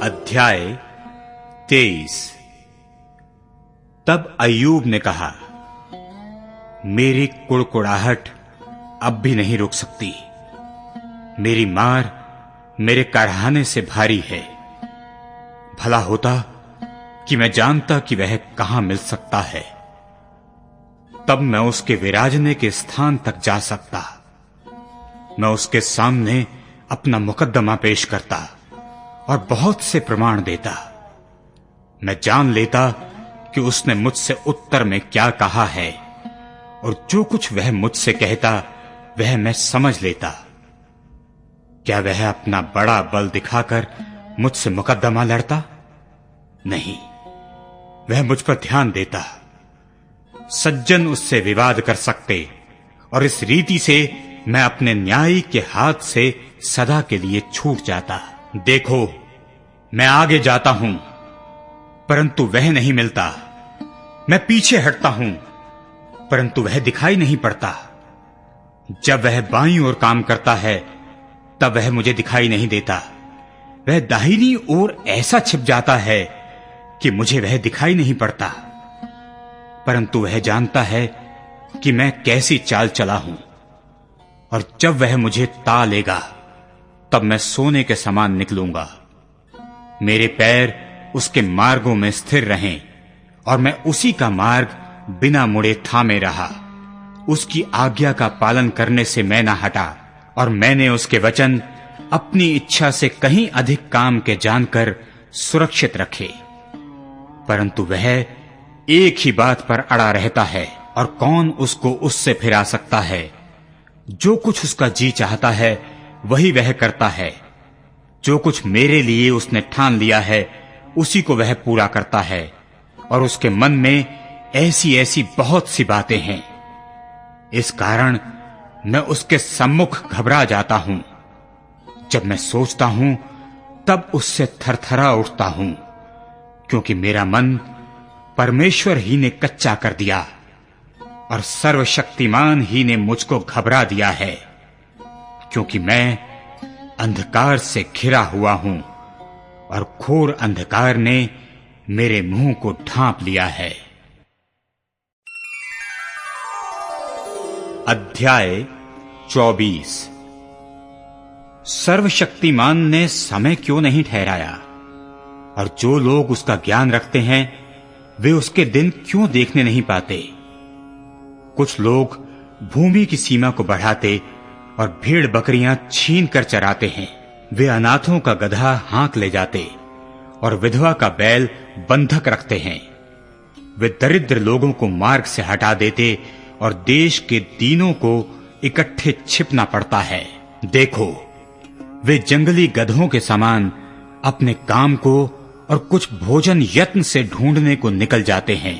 अध्याय 23। तब अय्यूब ने कहा, मेरी कुड़कुड़ाहट अब भी नहीं रुक सकती। मेरी मार मेरे कराहने से भारी है। भला होता कि मैं जानता कि वह कहां मिल सकता है, तब मैं उसके विराजने के स्थान तक जा सकता। मैं उसके सामने अपना मुकद्दमा पेश करता और बहुत से प्रमाण देता। मैं जान लेता कि उसने मुझसे उत्तर में क्या कहा है, और जो कुछ वह मुझसे कहता वह मैं समझ लेता। क्या वह अपना बड़ा बल दिखाकर मुझसे मुकद्दमा लड़ता? नहीं, वह मुझ पर ध्यान देता। सज्जन उससे विवाद कर सकते, और इस रीति से मैं अपने न्यायी के हाथ से सदा के लिए छूट जाता। देखो, मैं आगे जाता हूं, परंतु वह नहीं मिलता। मैं पीछे हटता हूं, परंतु वह दिखाई नहीं पड़ता। जब वह बाईं ओर काम करता है, तब वह मुझे दिखाई नहीं देता। वह दाहिनी ओर ऐसा छिप जाता है कि मुझे वह दिखाई नहीं पड़ता। परंतु वह जानता है कि मैं कैसी चाल चला हूं, और जब वह मुझे ता लेगा, तब मैं सोने के समान निकलूंगा। मेरे पैर उसके मार्गों में स्थिर रहें, और मैं उसी का मार्ग बिना मुड़े थामे रहा। उसकी आज्ञा का पालन करने से मैं न हटा, और मैंने उसके वचन अपनी इच्छा से कहीं अधिक काम के जानकर सुरक्षित रखे। परंतु वह एक ही बात पर अड़ा रहता है, और कौन उसको उससे फिरा सकता है? जो कुछ उसका जी चाहता है वही वह करता है। जो कुछ मेरे लिए उसने ठान लिया है उसी को वह पूरा करता है, और उसके मन में ऐसी ऐसी बहुत सी बातें हैं। इस कारण मैं उसके सम्मुख घबरा जाता हूं। जब मैं सोचता हूं तब उससे थरथरा उठता हूं, क्योंकि मेरा मन परमेश्वर ही ने कच्चा कर दिया, और सर्वशक्तिमान ही ने मुझको घबरा दिया है। क्योंकि मैं अंधकार से घिरा हुआ हूं, और घोर अंधकार ने मेरे मुंह को ढांप लिया है। अध्याय 24। सर्वशक्तिमान ने समय क्यों नहीं ठहराया, और जो लोग उसका ज्ञान रखते हैं वे उसके दिन क्यों देखने नहीं पाते? कुछ लोग भूमि की सीमा को बढ़ाते और भेड़ बकरियां छीन कर चराते हैं। वे अनाथों का गधा हाँक ले जाते और विधवा का बैल बंधक रखते हैं। वे दरिद्र लोगों को मार्ग से हटा देते और देश के दीनों को इकट्ठे छिपना पड़ता है। देखो, वे जंगली गधों के समान अपने काम को और कुछ भोजन यत्न से ढूंढने को निकल जाते हैं।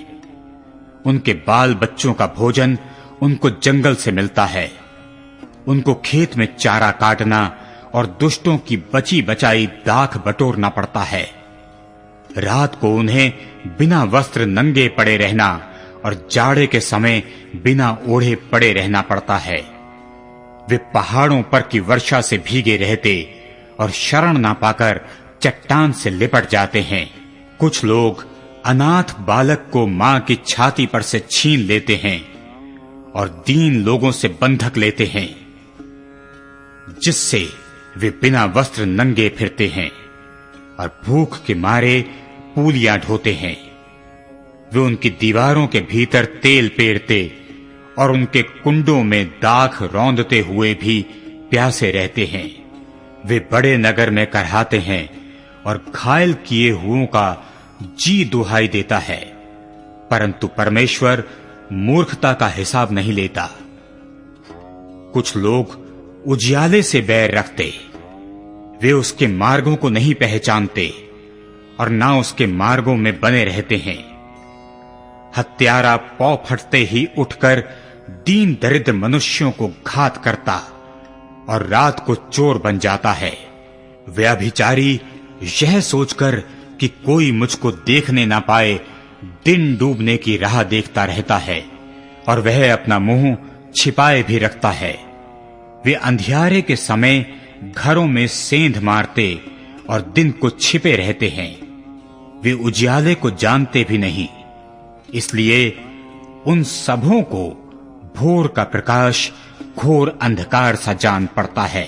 उनके बाल बच्चों का भोजन उनको जंगल से मिलता है। उनको खेत में चारा काटना और दुष्टों की बची बचाई दाख बटोरना पड़ता है। रात को उन्हें बिना वस्त्र नंगे पड़े रहना और जाड़े के समय बिना ओढ़े पड़े रहना पड़ता है। वे पहाड़ों पर की वर्षा से भीगे रहते और शरण ना पाकर चट्टान से लिपट जाते हैं। कुछ लोग अनाथ बालक को मां की छाती पर से छीन लेते हैं और दीन लोगों से बंधक लेते हैं, जिससे वे बिना वस्त्र नंगे फिरते हैं और भूख के मारे पूलियां ढोते हैं। वे उनकी दीवारों के भीतर तेल पेरते और उनके कुंडों में दाख रौंदते हुए भी प्यासे रहते हैं। वे बड़े नगर में करहाते हैं और घायल किए हुओं का जी दुहाई देता है, परंतु परमेश्वर मूर्खता का हिसाब नहीं लेता। कुछ लोग उजियाले से बैर रखते, वे उसके मार्गों को नहीं पहचानते और ना उसके मार्गों में बने रहते हैं। हत्यारा पौ फटते ही उठकर दीन दरिद्र मनुष्यों को घात करता और रात को चोर बन जाता है। व्यभिचारी यह सोचकर कि कोई मुझको देखने ना पाए दिन डूबने की राह देखता रहता है, और वह अपना मुंह छिपाए भी रखता है। वे अंधियारे के समय घरों में सेंध मारते और दिन को छिपे रहते हैं। वे उजियाले को जानते भी नहीं, इसलिए उन सबों को भोर का प्रकाश घोर अंधकार सा जान पड़ता है,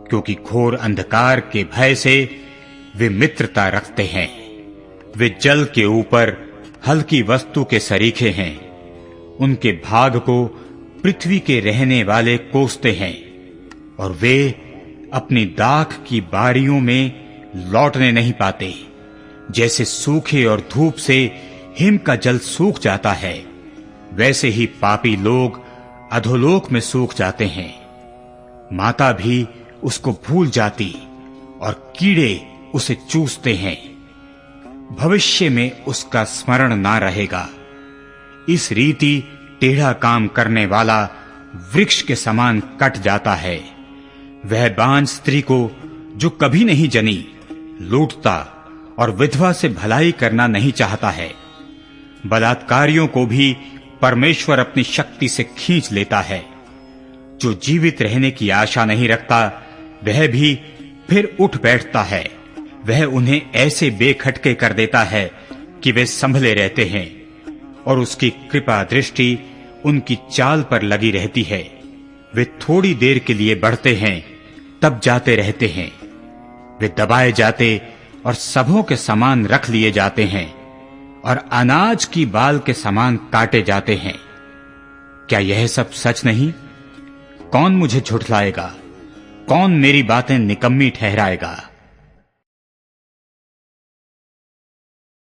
क्योंकि घोर अंधकार के भय से वे मित्रता रखते हैं। वे जल के ऊपर हल्की वस्तु के सरीखे हैं, उनके भाग को पृथ्वी के रहने वाले कोसते हैं, और वे अपनी दाख की बारियों में लौटने नहीं पाते। जैसे सूखे और धूप से हिम का जल सूख जाता है, वैसे ही पापी लोग अधोलोक में सूख जाते हैं। माता भी उसको भूल जाती और कीड़े उसे चूसते हैं। भविष्य में उसका स्मरण ना रहेगा। इस रीति टेढ़ा काम करने वाला वृक्ष के समान कट जाता है। वह बांझ स्त्री को जो कभी नहीं जनी लूटता और विधवा से भलाई करना नहीं चाहता है। बलात्कारियों को भी परमेश्वर अपनी शक्ति से खींच लेता है। जो जीवित रहने की आशा नहीं रखता, वह भी फिर उठ बैठता है। वह उन्हें ऐसे बेखटके कर देता है कि वे संभले रहते हैं, और उसकी कृपा दृष्टि उनकी चाल पर लगी रहती है। वे थोड़ी देर के लिए बढ़ते हैं, तब जाते रहते हैं। वे दबाए जाते और सबों के समान रख लिए जाते हैं, और अनाज की बाल के समान काटे जाते हैं। क्या यह सब सच नहीं? कौन मुझे झुठलाएगा? कौन मेरी बातें निकम्मी ठहराएगा?